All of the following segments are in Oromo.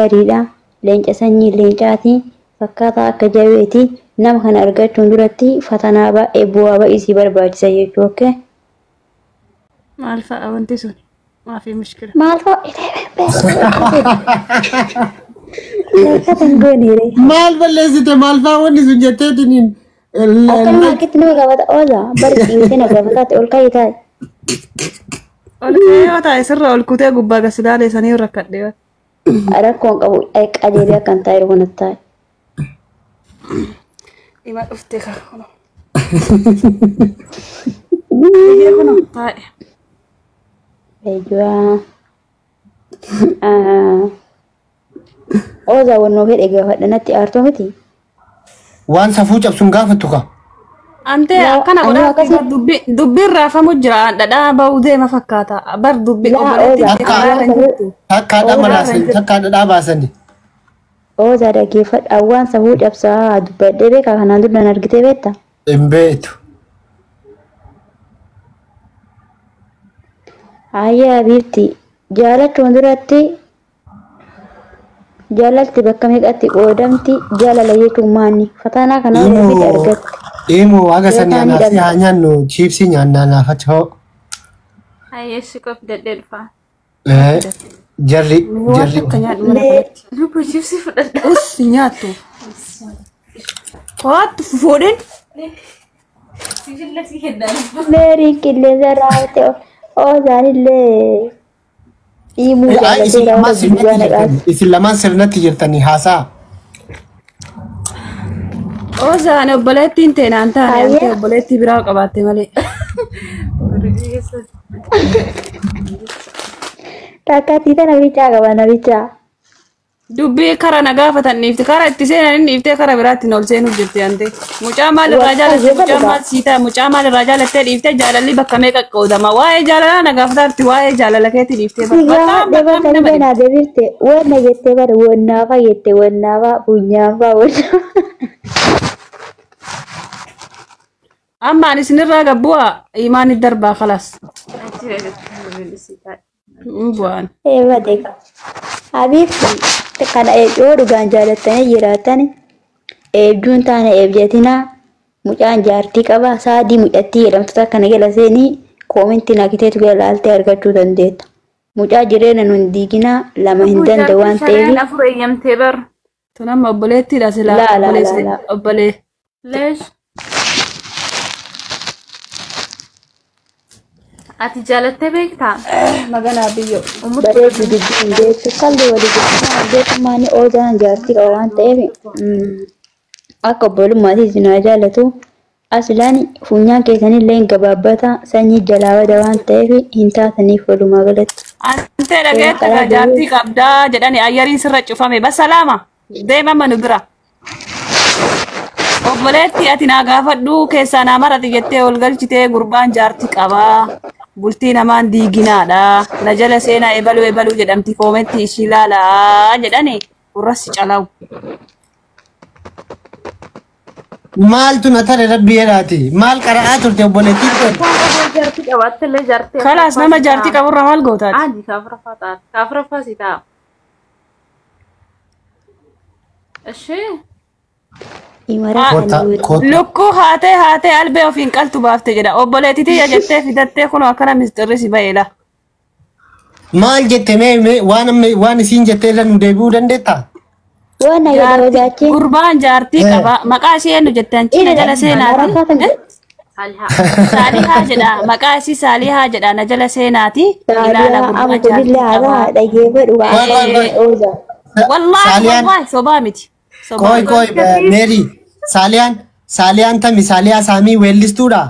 gaariidha. Leenca sanyii leencaati. Fakkaataa akka jabeeti. Nama kana argachuun duratti fatanaa baay'ee bu'aa ba'isii barbaachisa jechuudha. Okay? Maal fa'a wanti sun? Maafi mushkila. Maal fa'a? Maal balleessite maal fa'a wanti sun jetteetiniin. Akkanuma akkitti nama gaafata oola. Bari dhiibtee na gaafataatti ol ka'ii taa'e. Ol ka'ee yoo taa'e sirra ol kutee gubbaa gasilaalee sanii rakkadhee. Rakkoon qabu qajeelee akkan taa'e kunatti taa'e. Ima dhuftee kana. Biyyee kuna taa'e. Ejua. Oza wannoo fedhe gaafadhanatti aartoo miti. Waan safuu cabsuun gaafattu ka. Ante akkana godhaa dubbiin raafamu jira dhadhaa ba'uu deema fakkaata. Bar dubbii obboleetti. Takkaa dhadhaa baasani. Oza dhaggeeffadha waan safuu cabsaa dubbadhee beekaa kanaan duraan argitee beekta. Hin beektu. Ayyaa biifti jaalachuun duratti jaalalti bakka meeqatti qoodamti jaalala jechuun maanni fatanaa kana ofitti argatti. Deemu waaqa sanii anaaf haa nyaannu chiipsii nyaannaa naaf achoo. Hayyeessi qof dadhee dhufaa. Jarri. Lubbu chiipsii fudhadha. Ussi nyaattu. Koottu fuudhin. Meeriin qilleensa raawwate Ozanillee dhiibuu jaallatee isin lamaan sirnatti jirtanii haasaa. Ozan obboleettiin teenaan taane obboleettii biraa qabaatte malee. Takkaatii tana bichaa qaba nabichaa. Dubbii kara na gaafatan dhiifte kara itti seenan inni dhiiftee kara biraatti ol seenuuf jirti ante. Mucaa maal irraa jaalatte mucaa maal siitaa mucaa maal irraa jaalattee dhiiftee jaalalli bakka meeqa qoodama waa'ee jaalalaa na gaafataarti waa'ee jaalala keetti dhiiftee bakka naa deebifte wanna jettee bara wannaafa jette wannaafa funyaafa ammaan isinirraa gabbu'a imaanit darbaa kalaas. Bu'aan. Eebbate Habibti kana yoo dhugaan jaalattanii jiraatan eebduun taane eebjatinaa mucaan jaartii qaba saadii mucattii jedhamtoota kana jala seenii koomintii nakiteetu galaaltee argachuu dandeetta. Mucaa jireenya nun diiginaa lama hin danda'u waan ta'eef. Afur eeyyamtee bar. Tunamma obboleettiidha silaa obbolee. Leesh. Ati jaalattee beektaa? Magana biyyo. Bareedu dubbiin beektu kalli walii jirtu beekumaani Ozan jaartii qaba waan ta'eef akka obbolummaatti isin jaallatu aslaan funyaan keessanillee hin gabaabbata sanyii jalaa bada waan ta'eef hin taataniif walumaa galatti. Antee dhageetti jaartii qabdaa jedhani ayyariin sirra cufame basalaama deema manu bira. Obboleetti ati naa gaafadhu keessaa naa marati jettee ol galchitee gurbaan jaartii qabaa. Bultii namaan diiginaadha. Na jala seenaa ebaluu jedhamti koometti ishii ilaalaa jedhani urrasi calawu. Maaltu na tare rabbi jedhaati? Maal qara'aa turte obboleettii? Jaartii qabaattillee jaartii. Kalaas nama jaartii qaburra maal gootaati? Aji kaafraffaa ta'a. Kaafraffaa si ta'a. Ishee. Lukkuu haatee albee ofiin qaltu baafte jedha. Obboleettitii jettee fidattee kun akkana misxirri si ba'eela. Maal jette mee waan isiin jettee irra nu deebi'uu dandeettaa? Gurbaan jaartii qaba. Maqaa ishee eenyu jettan na jala seenaati. Saalihaa jedha. Maqaa ishii Saalihaa jedha na jala seenaati. Ilaala gurbaan jaartii qaba. Wallaahi sobaa miti. Koi Mary Saaliyaan tami Saaliyaa saamii weellistuudha.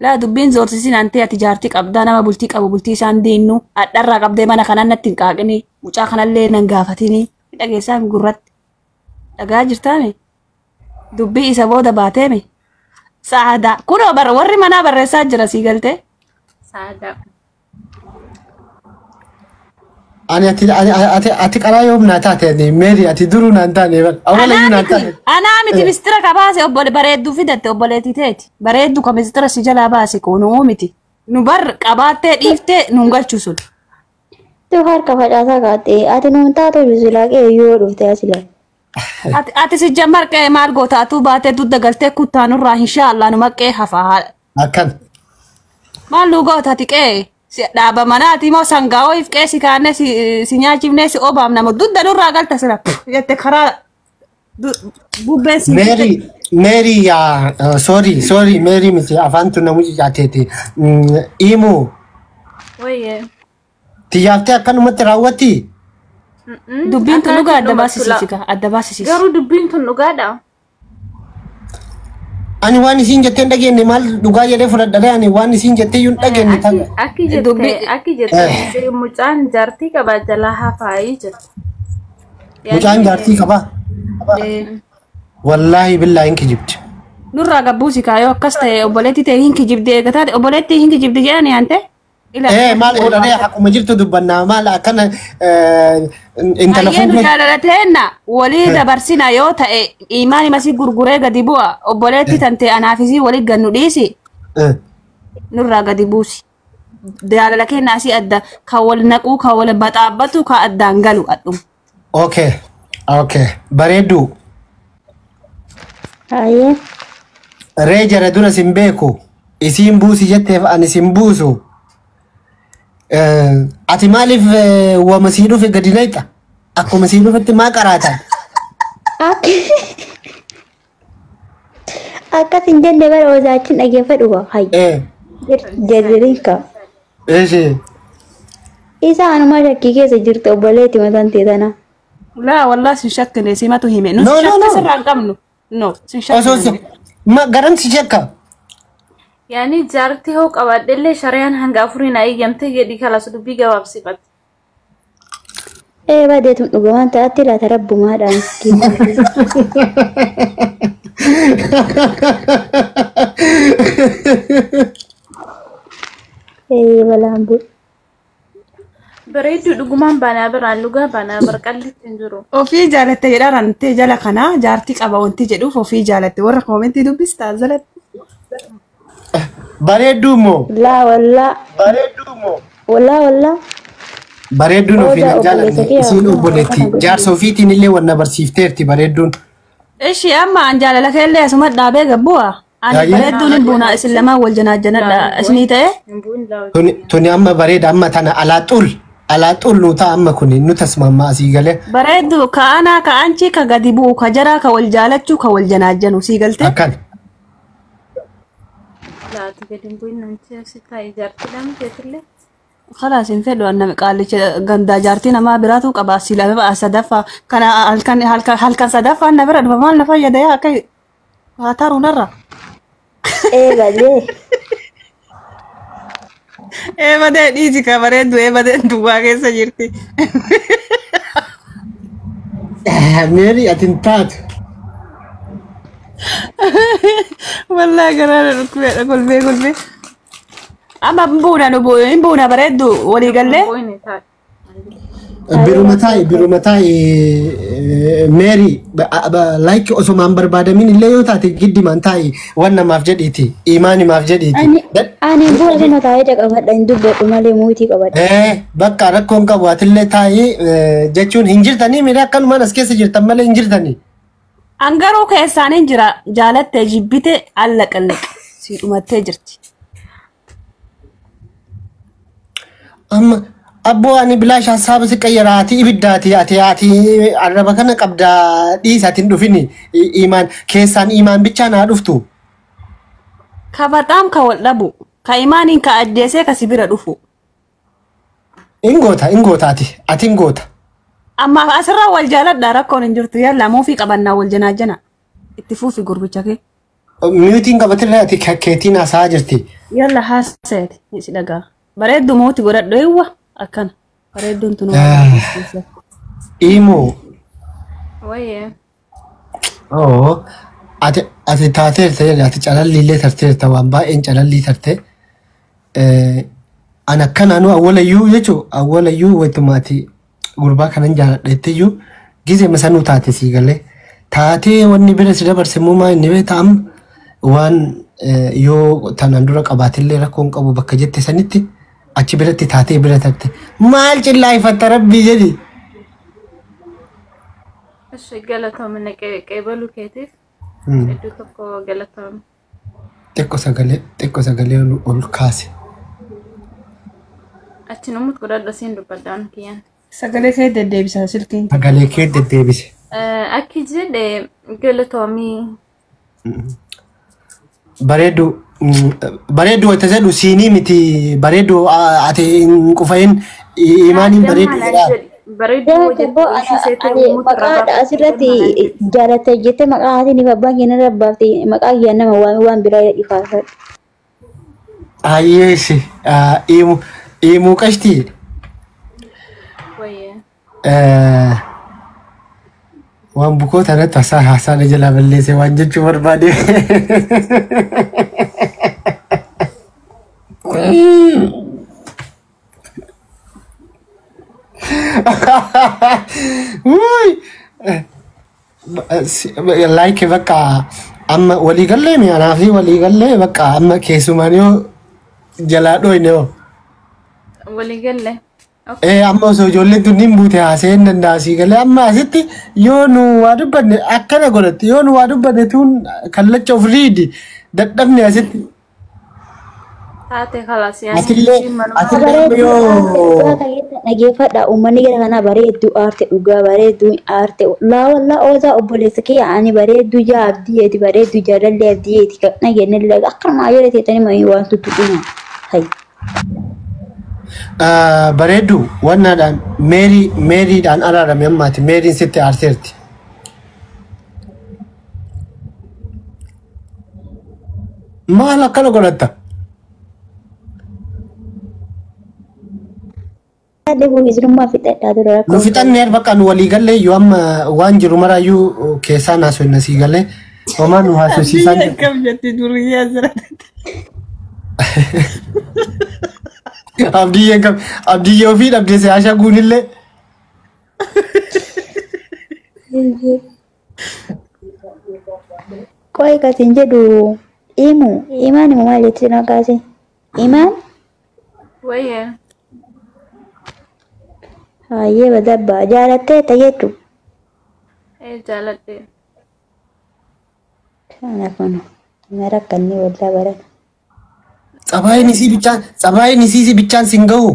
La dubbiin zoorsisin ante ati jaartii qabdaa nama bultii qabu bultii isaan diinnu adharraa qabdee mana kanaan natti hin qaaqini mucaa kanallee nan gaafatini dhageessaa gurratti dhagaa jirtaame dubbii isa booda baateeme Saadaa kunoo warri manaa barreessaa jira sii galtee Saadaa. ati qaraa yoom naa taate Mary ati duruu naan taane awwala iyyuu naan taane. Anaa miti mistira ka baase bareedduu fidatte obboleettii teeti bareeddu ka mistira si jalaa baase kunuu miti nu bar qabaattee dhiiftee nun galchu sun. Tu harka facaasaa kaattee ati nuun taatu bisilaqee yoo dhufte asila. Ati si jammar qe'ee maal gootaatu baatee dudda galtee kuttaanurraa inshaallah numa qe'ee hafaa. Akkan. Maal nu gootati qe'ee? Dhaaba manaati moo sangaa ho'iif qe'ee si kaanee si nyaachifnee si obaam nama dudda nurraa galta sira. Jette karaa bubbeen si. Mary ya sorry Mary miti afaan tun namu jaateeti. Imu. Wayye. Tiyaaftee akkanumatti raawwatti. Dubbiin tun dhugaa adda baasisiisa adda baasisiisa. Garuu dubbiin tun dhugaadha. Ani waan isiin jettee dhageenye maal dhugaa jedhee fudhadhee ani waan isiin jettee yuun dhageenye ta'a. Akki jettee mucaan jaartii qaba jalaa hafaayii jirti. Mucaan jaartii qaba. Wallaahi billaa hin kijibdi. Nurraa gabbuusi kaayoo akkas ta'e obboleetti ta'e hin kijibdi eegataati obboleetti hin kijibdi jedhani ante. Maal godhadhee akkuma jirtu dubbannaa maal akkana intala fuudhee. Ayyeen jaalalateena walii dabarsina yoo ta'e imaani masii gurguree gadi bu'a obboleetti tante anaafisii walii gannu dhiisi. Nurraa gadi buusi. Jaalala kennaa asii adda kan wal naquu kan wal baxaabbatu kan addaan galu adhuma. Okay. Bareedduu. Ayyee. Ree jara dura sin beeku isiin buusi jetteef ani sin buusu. Ati maaliif wama sii dhufe gadi nayxa? Akkuma sii dhufetti maa qaraatan? Akkas hin jenne bara osaachiin dhageeffadhu waa. Jarririnka. Isa anuma shakkii keessa jirtu obboleetti mataan teetana. Laa wallah sin shakkine simatu hime. Nu shakka sirraan qabnu. No sin shakkine. Garam si shakka? Yani jaartii hoo qabaadhellee sharayaan hanga afuriin eeyyamtee jedhi kalas dubbii gabaabsifate. Badeetun dhugamaan ta'atti laata rabbumaadhaan. Balaan bu'u. Bareedduu dhugumaan baanaa biraan lugaa baanaa barqallitti hin jiru. Ofii jaalatte jedhaan ta'e jala kana jaartii qaba wanti jedhuuf ofii jaalatte warra koomentii dubbistaa jalatti. Bareedduu moo? Laa wallaa. Bareedduu moo? Wallaa. Bareedduun ofii jaalanne isiin obboleetti jaarsa ofiitiin illee wanna barsiifteerti bareedduun. Ishi amma an jaalala keellee asuma dhaabee gabbu'a. Ani bareedduun hin buuna isin lamaan wal janaajanadha isinii ta'e. Tuni amma bareeda amma tana alaa xul nu ta'a amma kuni nu tasmamma asii galee. Bareeddu ka'anaa ka'anchi ka gadi bu'u ka jaraa ka wal jaalachuu ka wal janaajanu sii galte. Akkan. Laati gadi bu'in namti asitti jaartii lama keetillee. خلاص انفدوا أن قال جندا جارتنا ما براتو قباسي لا بقى صدفة كان هل كان صدفة أن برد فما لنا فيا ده كي هاتارو نرى بدأ نيجي كبرد بدأ دواعي سجرتي ميري أتنتات والله قرار أقول بيه أما بونا bareeddu walii galee. Birumataa Mary like osomaan barbaadamin illee yoo taate giddimaan taa'i waan namaaf jedhiiti imaani maaf jedhiiti. Ani bu'uura nama taa'ee qabadha hin dubbadhu malee muutii qabadha. Bakka rakkoon qabu atillee taa'i jechuun hin jirtanii miidhaa akkanumaan as keessa jirtan malee hin jirtanii. Angaruu keessaan hin jira jaalattee jibbite alla qalleq si dhumattee jirti. Amma abboo ani bilaash hasaaba si qayyaraati ibiddaati ati arraba kana qabdaa dhiisaatiin dhufini imaan keessaan imaan bichaa naa dhuftu. Ka bataam ka wal dhabu ka imaaniin ka ajjeesee ka sibira dhufu. Ingootaati ati ingoota. Amma asirraa wal jaaladha rakkoon hin jirtu yalla muufii qabannaa wal janaajana itti fuufi gurbicha kee. Miyuutiin qabatirraa ati keetiin hasaa jirti. Yalla haasaati si dhagaa. Bareeddu mootii godhadhu eewwa akkana bareedduun tunu. Imoo. Wayye. Ati taateerta jedhe ati calallillee tarteerta waan baay'een calallii tarte. An akkanaanu awwalayyuu jechuun awwalayyuu wayitumaati gurbaa kanan jaaladheettiyyuu gizee masanuu taate sii galee taatee wanni bira si dabarse muumaa inni beekam waan yoo tanaan dura qabaatillee rakkoon qabu bakka jette sanitti achi biratti taatee bira tarte maal cillaayifatta rabbii jedhi. እሺ ገለታው ምን ቀበሉ ከቲፍ እዱተኮ ገለታው xiqqoo sagalee ol kaase. አችነሙት ጎዳዳ ሲን ዱበዳን ኪያን Sagalee kee deddeebisa silkiin. Sagalee kee deddeebise. akki jedhe ገለታው ሚ bareedu wata jedhu siinii miti bareedu ati hin qufayin imaaniin bareedu jedha. bareedu Jabo maqaa asirratti jaalatta jette maqaa ati ni babbaan keenya rabbaafte maqaa kiyyaa nama waan biraa ifaafadha. Ayyeesi imuu qashtii waye waan bukoota irratti haasaan jalaa balleesse waan jechuu barbaade. Like bakka amma walii gallee mi'aanaa fi walii gallee bakka amma keessumaan yoo jalaa dhoyne yoo. waligalle Amma osoo ijoolleen tun hin buute haasa'een danda'a galee amma asitti yoo nu waa dubbanne akkana godhatte yoo nu waa dubbanne tun kallacha of riidi dadhabne asitti. taate khalas Atillee yoo Dhageeffadha uummanni gara kanaa bareedduu aarte dhugaa bareedduu aarte laawallaa oosaa obboleessa kee ani bareedduu jaa abdiyyeeti bareedduu jaalallee abdiyyeeti kan dhageenyallee akkanumaa yoo teessanii mayii waan tuttuqina. bareedu wannaadhaan meeriidhaan araarame ammaati meeriin sitti aarteerti. Maal akkana godhatta? Nu fixanneer bakka nu walii gallee yoo amma waan jiru maraayyuu keessaa naasoo hin asii galee homaa nu haasofsiisaa jiru. Akkam jetti duriyyaa asirratti. Abdiyyee ofii dhabdee siyaashaa guunillee. Qoy kasin jedhu imaan immoo maal jettee na kaase? Imaan? waye Hayyee badabbaa jaalattee tajeetu. jaaladhe Kana kun mara kanni wallaa baran. Tsabaayin isii bichaan sin gahu.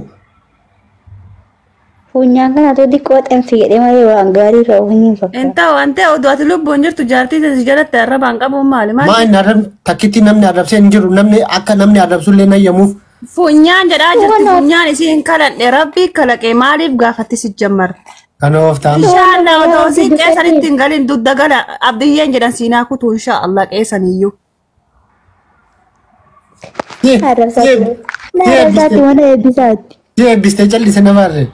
Funyaan kana tolli qooxan fiidhee malee waan gaarii irraa hin fakkaatu. Inta waan ta'e oduu ati lubbuun jirtu jaartii si jalatti arrabaan qabuun maali? Maa inni arrabni takkitti namni arrabsee hin jiru namni akka namni arrabsullee nayyamuuf. Funyaan jedhaa jirti funyaan isiin kaladhe rabbii kalaqee maaliif gaafatti si jammar? Kana of ta'an. Inshaallah otoo si qeessanitti hin galin dudda gala abdiyyeen jedhan siinaa kutu inshaallah qeessaniyyuu. Arrabsaati mana eebbisaatti. Yoo eebbistee callise namaarre.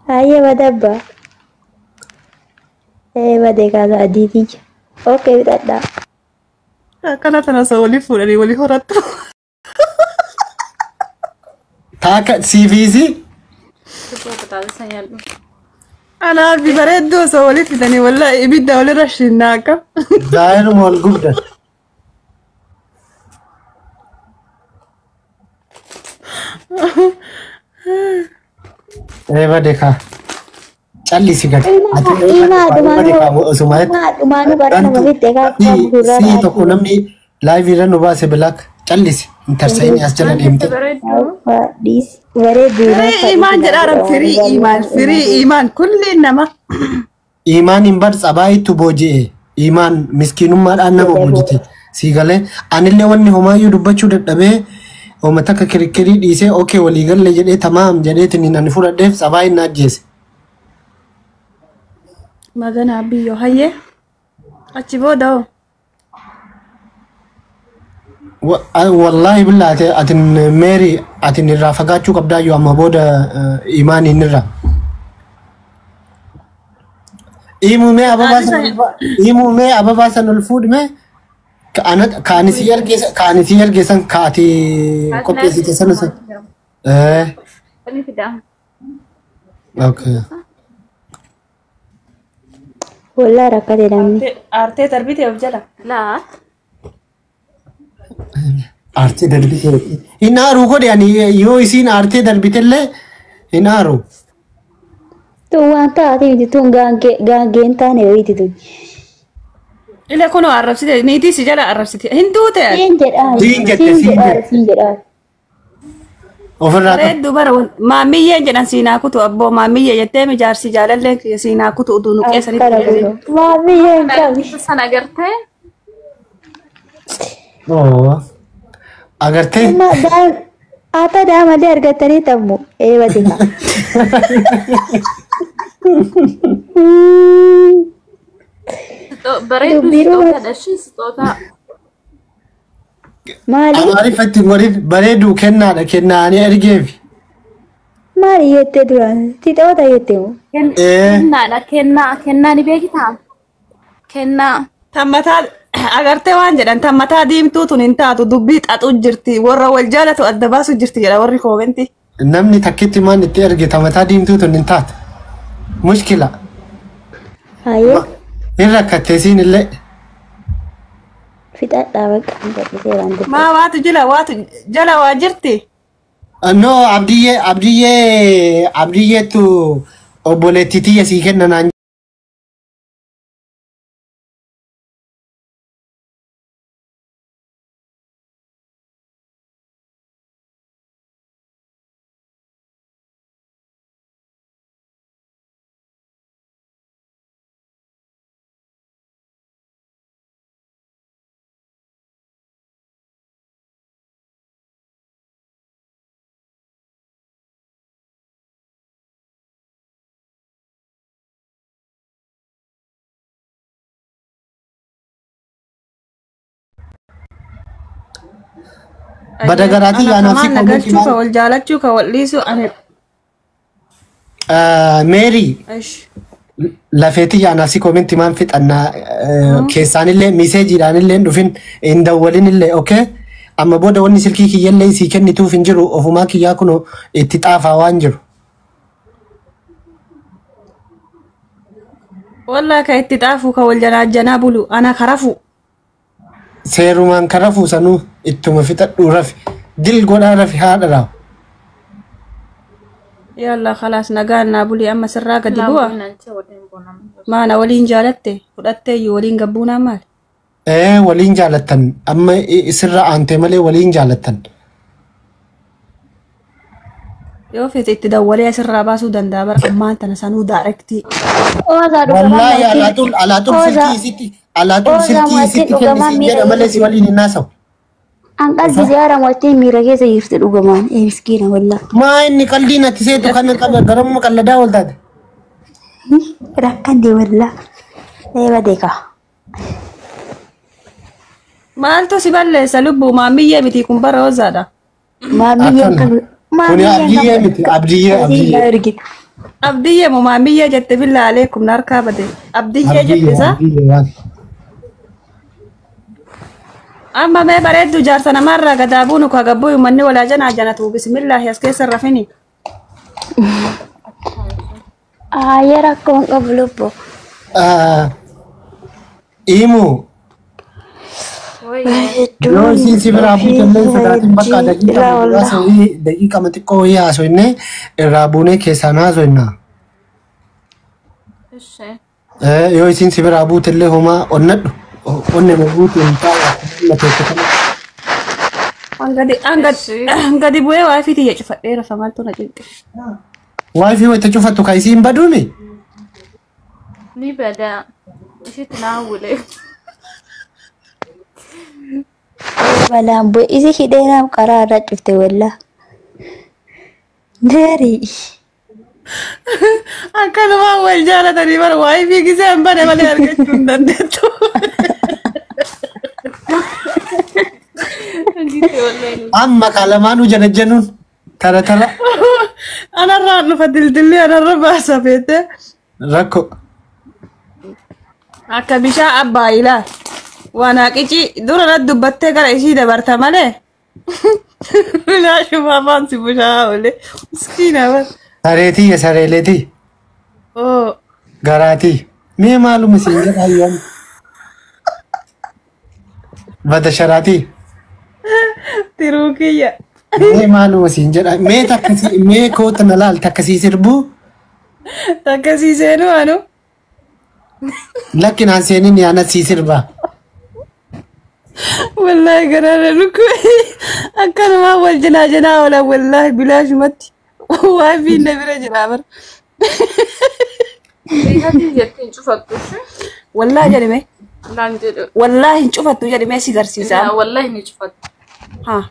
Hayyee badabbaa. Badee kaasa adiitii. Ookee bitadhaa. Akkana tana osoo walii fuudhanii walii horattu. Taaka CVC. Subbata taate sanyaadhu Anaaf bareedduu osoo walii fidanii wallaahi ibidda walirra shinnaa akka. Daa'ima wal gubdan. Badee kaa. Callisi gad. Dhumaanu bara nama fitte gaafa gurraa Sii tokko namni laayivii irra nu baase bilaak callisi intarsayinii as jala deemte. bareedduu. Firii imaan jedhaan firii imaan kulliin nama. Imaan hin bar tsabaayitu booji'e. Imaan miskiinummaadhaan nama boojite. Sii galee anillee wanni homaayyuu dubbachuu dadhabee hooma takka kirikkirii dhiisee okee walii galle jedhee tamaam jedheetiin ani fudhadheef tsabaayin na ajjeese. Magana biyyoo hayyee achi booda hoo. Wallahi billahi atin Mary atin irraa fagaachuu qabdaayyuu amma booda imaaniin irra. Imumee ababaa san ol fuudhme kaanisi ergeessan kaati qopheessite sana san. Ini tidak. Okay. Walaa rakkate namni. Aartee tarbitee of jala. La. Aartee darbitee. Hin aaru godhe ani yoo isiin aartee darbitellee hin aaru. Tu waan taate miti tun gaangeen taane wayiiti tun. Ile kuno arrabsite niitii si jala arrabsite. Hin duute. Siin jedhaa. Siin jette, siin jette. Siin jedhaa. Ofirraa ta'e. Reeddu bara maamiyyeen jedhan siinaa kutu abboo maamiyyee jettee mijaarsi jaalalleen siinaa kutu uduu nuqee sanitti. Maamiyyeen qabi. San agartee? Oo. Agartee? Ata daamalee argatanii tammu. Eebati ka. Bareedu sixootadha shi sixootaa. Maali? Amaariffatti godhin bareedu kennaadha kennaanii ergeefi. Maali jettee duraan? Sixoota jettee moo? Kennaadha kennaa ni beektaa? Kennaa. Tammataa agartee waan jedhan tammataa diimtuu tun hin taatu dubbii xaxu jirti warra wal jaalatu adda baasu jirti jedha warri koomenti. Namni takkitti maan itti ergita mataa diimtuu tun hin taatu. Mushkila. Hayyee. Hin rakkattee siin illee. Fixadhaa bakka hin gadhisee waan jirtu. Maa waatu jala waa jirti. No abdiyyeetu obboleettitiyya sii kenna naan. Bada garaatii yaanaaf si nagachuu ka wal jaalachuu ka wal dhiisu ani. Meerii. Ish. Lafeetii yaanaaf si koomenti maan fixannaa keessaanillee miseejiidhaanillee dhufin hin dawwalinillee okay. Amma booda wanni silkii kiyyallee sii kennituuf hin jiru ofumaa kiyyaa kun itti xaafaa waan jiru. Wallaa ka itti xaafu ka wal janaajjanaa bulu ana karafu. Seerumaan karafu sanuu ittuma fixadhuu rafi dil godhaa rafi haadha raawu. Yalla khalaas nagaan naa bulii amma sirraa gadi bu'a. Maana waliin jaalatte fudhattee iyyuu waliin gabbuunaa maali? Waliin jaalattan amma sirra aantee malee waliin jaalattan. Yoo feete itti dawwalee asirraa baasuu danda'a bara ammaan tana sanuu daarektii. Wallaahi alaaxul silkii isitti kennisiin jedha malee si waliin hin naasawu. An qalbii ziyaara moottii miira keessa jirti dhugumaan miskiina wallaa. Maa inni qalbii natti seetu kana qaba garamuma qalladaa ol taate. Rakkandee wallaa. Eeba deekaa. Maaltu si balleessa lubbuu maamiyyee miti kun bara hoozaadha. Maamiyyeen qabu. Kuni abdiyyee miti abdiyyee. Abdiyyee moo maamiyyee jette billaa aleekum narkaa bade. Abdiyyee jette saa? Amma mee bareeddu jaarsa namarraa gadaa buunu ka gabbuu uummanni walaa janaa janatu bismillaahi as keessa rafini. Aayee rakkoon qabu lubbu. Imu. Yoo isin si biraa buutallee sodaatiin bakka daqiiqa xiqqoo wayii haasofne irraa buunee keessaan haasofna. Yoo isin si biraa buutallee homaa onnadhu. Onne mabuuti hin taa'u. Gadi bu'ee waa fi tiyya cufadhee rafa maaltu na cinqe. Waa fi wayita cufattu ka isiin baduumi? Ni bada. Isitti naa wulee. Balaan bu'e isi hidheenaaf karaa irra cufte wallaa. Deerii. Akkanumaan wal jaalatanii bara waa fi gisee hin bane malee argachuu hin dandeettu. Amma kalamaanuu janajjanuun tara tara. Anarraa dhufa dildillee anarra baasa feete. Rakko. Akka bishaan abbaa ilaa. Waanaa qici dura na dubbattee gara ishii dabarta malee. Bilaa shuma afaan si bushaa oole. Miskiina bara. Sareetii sareeleetii. Oo. Garaatii. Mee maaluma siin jedhaa yoon. Bada sharaatii. Tirukiyya. Mee maaluma siin jedha. Mee takkasii mee koota na laal takkasii sirbuu. Akkasii seenuu anu. Lakkinaan seenin yaana sii sirbaa. Wallahi garaara lukkuu. Akkanumaa wal janaa oola wallahi bilaashumatti. Waa fiinna bira jira bara. Riihati jettiin cufattu. Wallahi jedhame. Naan jedhu. Wallahi hin cufattu jedhamee si garsiisa. Wallahi ni cufattu. Haa.